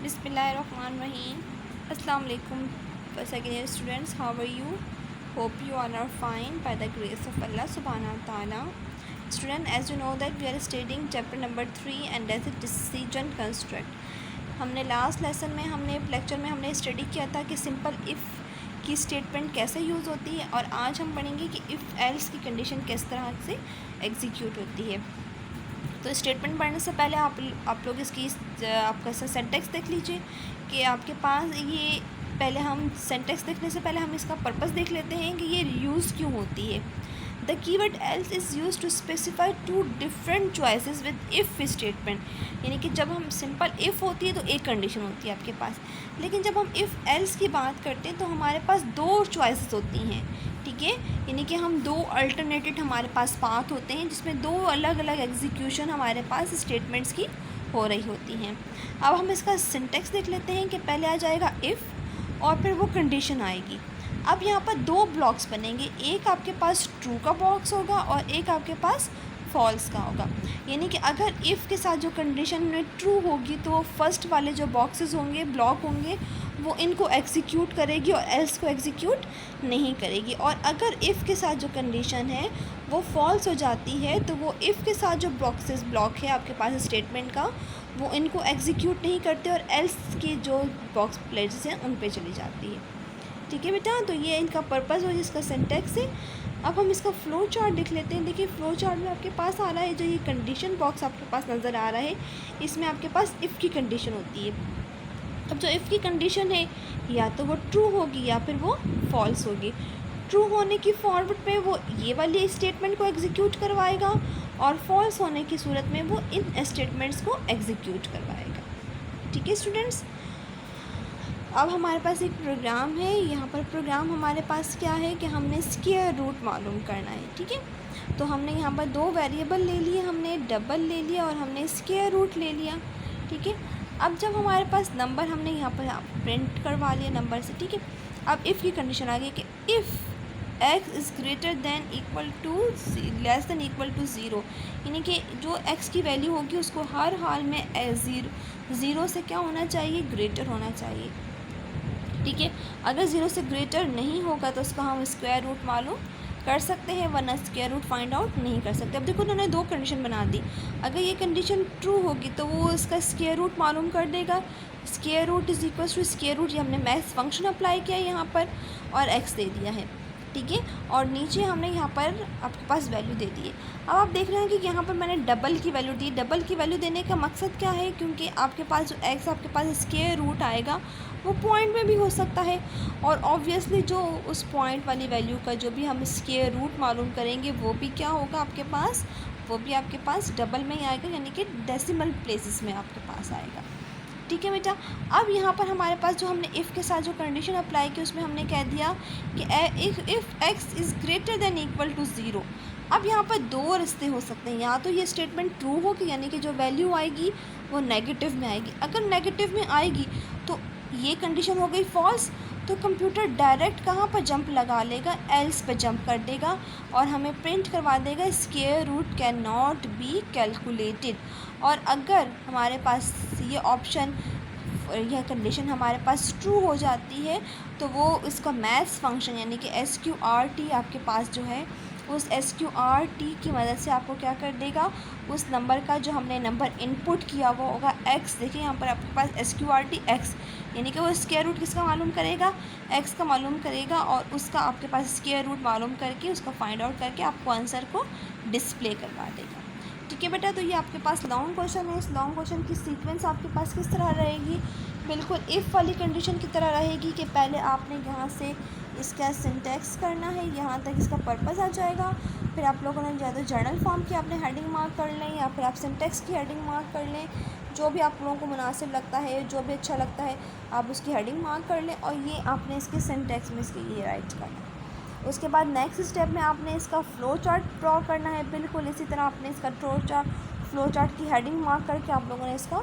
Bismillahirrahmanirrahim. Assalamu alaikum second year students. How are you? Hope you all are fine by the grace of Allah subhanahu wa ta'ala. Student, as you know that we are studying chapter number 3 and that's a decision construct. हमने last lesson में lecture में हमने study किया था कि simple if की statement कैसे use होती है और आज हम पढ़ेंगे कि इफ़ एल्स की कंडीशन किस तरह से एग्जीक्यूट होती है। तो स्टेटमेंट पढ़ने से पहले आप लोग इसकी आपका सेंटेक्स देख लीजिए कि आपके पास ये पहले हम सेंटेक्स देखने से पहले हम इसका पर्पस देख लेते हैं कि ये यूज़ क्यों होती है। The keyword else is use to specify two different choices with if statement, यानी कि जब हम सिंपल इफ़ होती है तो एक कंडीशन होती है आपके पास, लेकिन जब हम इफ़ एल्स की बात करते हैं तो हमारे पास दो चॉइसेस होती हैं, ठीक है। यानी कि हम दो अल्टरनेटेड हमारे पास पाथ होते हैं जिसमें दो अलग अलग एग्जीक्यूशन हमारे पास स्टेटमेंट्स की हो रही होती हैं। अब हम इसका सिंटेक्स देख लेते हैं कि पहले आ जाएगा इफ़ और फिर वो कंडीशन आएगी। अब यहाँ पर दो ब्लॉक्स बनेंगे, एक आपके पास ट्रू का बॉक्स होगा और एक आपके पास फॉल्स का होगा। यानी कि अगर इफ़ के साथ जो कंडीशन में ट्रू होगी तो फर्स्ट वाले जो बॉक्सेस होंगे ब्लॉक होंगे वो इनको एग्जीक्यूट करेगी और एल्स को एग्जीक्यूट नहीं करेगी, और अगर इफ़ के साथ जो कंडीशन है वो फॉल्स हो जाती है तो वो इफ़ के साथ जो बॉक्सेस ब्लॉक है आपके पास स्टेटमेंट का वो इनको एग्जीक्यूट नहीं करते और एल्स की जो बॉक्स प्लेसेस हैं उन पे चली जाती है, ठीक है बेटा। तो ये इनका पर्पस हो जिसका सिंटेक्स है। अब हम इसका फ़्लो चार्ट देख लेते हैं। देखिए फ़्लो चार्ट में आपके पास आ रहा है जो ये कंडीशन बॉक्स आपके पास नज़र आ रहा है, इसमें आपके पास इफ़ की कंडीशन होती है। अब जो इफ़ की कंडीशन है या तो वो ट्रू होगी या फिर वो फॉल्स होगी। ट्रू होने की फॉरवर्ड पे वो ये वाली स्टेटमेंट को एग्जीक्यूट करवाएगा और फॉल्स होने की सूरत में वो इन स्टेटमेंट्स को एग्जीक्यूट करवाएगा, ठीक है स्टूडेंट्स। अब हमारे पास एक प्रोग्राम है, यहाँ पर प्रोग्राम हमारे पास क्या है कि हमने स्क्वायर रूट मालूम करना है, ठीक है। तो हमने यहाँ पर दो वेरिएबल ले लिए, हमने डबल ले लिया और हमने स्क्वायर रूट ले लिया, ठीक है। अब जब हमारे पास नंबर हमने यहाँ पर प्रिंट करवा लिया नंबर से, ठीक है। अब इफ़ की कंडीशन आ गई कि if x is greater than equal to less than equal to zero, यानी कि जो x की वैल्यू होगी उसको हर हाल में ज़ीरो से क्या होना चाहिए, ग्रेटर होना चाहिए, ठीक है। अगर ज़ीरो से ग्रेटर नहीं होगा तो उसका हम स्क्वायर रूट मालूम कर सकते हैं, वरना स्क्वायर रूट फाइंड आउट नहीं कर सकते। अब देखो उन्होंने दो कंडीशन बना दी, अगर ये कंडीशन ट्रू होगी तो वो इसका स्क्वायर रूट मालूम कर देगा। Square root is equal to square root, ये हमने मैथ्स फंक्शन अप्लाई किया है यहाँ पर और एक्स दे दिया है, ठीक है। और नीचे हमने यहाँ पर आपके पास वैल्यू दे दी है। अब आप देख रहे हैं कि यहाँ पर मैंने डबल की वैल्यू दी। डबल की वैल्यू देने का मकसद क्या है, क्योंकि आपके पास जो एक्स आपके पास स्क्वायर रूट आएगा वो पॉइंट में भी हो सकता है, और ऑब्वियसली जो उस पॉइंट वाली वैल्यू का जो भी हम स्क्वायर रूट मालूम करेंगे वो भी क्या होगा आपके पास, वो भी आपके पास डबल में ही आएगा, यानी कि डेसिमल प्लेसेस में आपके पास आएगा, ठीक है बेटा। अब यहाँ पर हमारे पास जो हमने इफ़ के साथ जो कंडीशन अप्लाई की उसमें हमने कह दिया कि if x is greater than equal to zero. अब यहाँ पर दो रास्ते हो सकते हैं, या तो ये स्टेटमेंट ट्रू होगी यानी कि जो वैल्यू आएगी वो नेगेटिव में आएगी। अगर नेगेटिव में आएगी तो ये कंडीशन हो गई फॉल्स, तो कंप्यूटर डायरेक्ट कहाँ पर जंप लगा लेगा, एल्स पर जंप कर देगा और हमें प्रिंट करवा देगा square root can not be calculated. और अगर हमारे पास ये ऑप्शन यह कंडीशन हमारे पास ट्रू हो जाती है तो वो इसका मैथ्स फंक्शन यानी कि SQRT आपके पास जो है उस SQRT की मदद से आपको क्या कर देगा, उस नंबर का जो हमने नंबर इनपुट किया वो होगा x। देखिए यहाँ पर आपके पास SQRT x, यानी कि वो स्क्वायर रूट किसका मालूम करेगा, x का मालूम करेगा और उसका आपके पास स्क्वायर रूट मालूम करके उसका फाइंड आउट करके आपको आंसर को डिस्प्ले करवा देगा, ठीक है बेटा। तो ये आपके पास लॉन्ग क्वेश्चन है। इस लॉन्ग क्वेश्चन की सीक्वेंस आपके पास किस तरह रहेगी, बिल्कुल इफ़ वाली कंडीशन की तरह रहेगी कि पहले आपने यहाँ से इसका सिंटेक्स करना है, यहाँ तक इसका पर्पस आ जाएगा, फिर आप लोगों ने या तो जर्नल फॉर्म की आपने हेडिंग मार्क कर लें या फिर आप सिंटेक्स की हेडिंग मार्क कर लें, जो भी आप लोगों को मुनासिब लगता है, जो भी अच्छा लगता है आप उसकी हेडिंग मार्क कर लें और ये आपने इसके सिंटेक्स में इसके ये राइट करना है। उसके बाद नेक्स्ट स्टेप में आपने इसका फ़्लो चार्ट ड्रॉ करना है, बिल्कुल इसी तरह आपने इसका फ़्लो चार्ट की हेडिंग मार्क करके आप लोगों ने इसका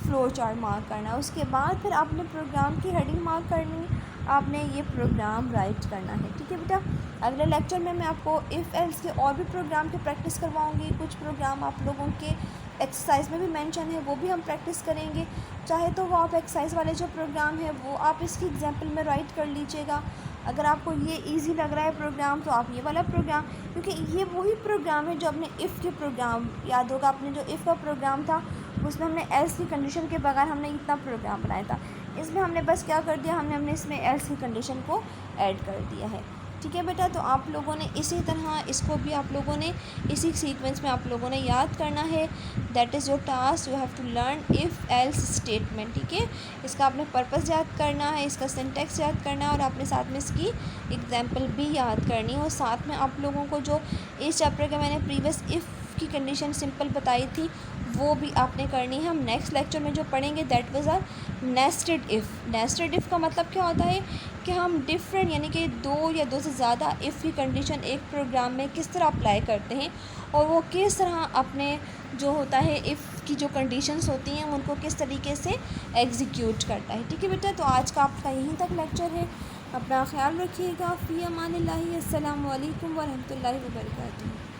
फ़्लो चार्ट मार्क करना है। उसके बाद फिर आपने प्रोग्राम की हेडिंग मार्क करनी है, आपने ये प्रोग्राम राइट करना है, ठीक है बेटा। अगले लेक्चर में मैं आपको इफ़ एल्स के और भी प्रोग्राम की प्रैक्टिस करवाऊंगी। कुछ प्रोग्राम आप लोगों के एक्सरसाइज में भी मेंशन है, वो भी हम प्रैक्टिस करेंगे। चाहे तो वो आप एक्सरसाइज वाले जो प्रोग्राम है वो आप इसकी एग्जांपल में राइट कर लीजिएगा। अगर आपको ये इजी लग रहा है प्रोग्राम तो आप ये वाला प्रोग्राम, क्योंकि ये वही प्रोग्राम है जो अपने इफ़ के प्रोग्राम, याद होगा आपने जो इफ़ का प्रोग्राम था उसमें हमने एल्स की कंडीशन के बगैर हमने इतना प्रोग्राम बनाया था। इसमें हमने बस क्या कर दिया, हमने इसमें एल्स की कंडीशन को ऐड कर दिया है। ठीक है बेटा, तो आप लोगों ने इसी तरह इसको भी आप लोगों ने इसी सीक्वेंस में आप लोगों ने याद करना है। That is your task, you have to learn if else statement. ठीक है, इसका आपने पर्पस याद करना है, इसका सिंटेक्स याद करना है और आपने साथ में इसकी एग्जांपल भी याद करनी है। और साथ में आप लोगों को जो इस चैप्टर के मैंने प्रीवियस इफ़ की कंडीशन सिंपल बताई थी वो भी आपने करनी है। हम नेक्स्ट लेक्चर में जो पढ़ेंगे that was are nested if. Nested if का मतलब क्या होता है कि हम डिफरेंट यानी कि दो या दो से ज़्यादा इफ़ की कंडीशन एक प्रोग्राम में किस तरह अप्लाई करते हैं और वो किस तरह अपने जो होता है इफ़ की जो कंडीशंस होती हैं उनको किस तरीके से एग्जीक्यूट करता है। ठीक है बेटा, तो आज का आपका यहीं तक लेक्चर है। अपना ख्याल रखिएगा। फ़ी अमानिल्लाहि। अस्सलामु अलैकुम वरहमतुल्लाहि वबरकातुहू।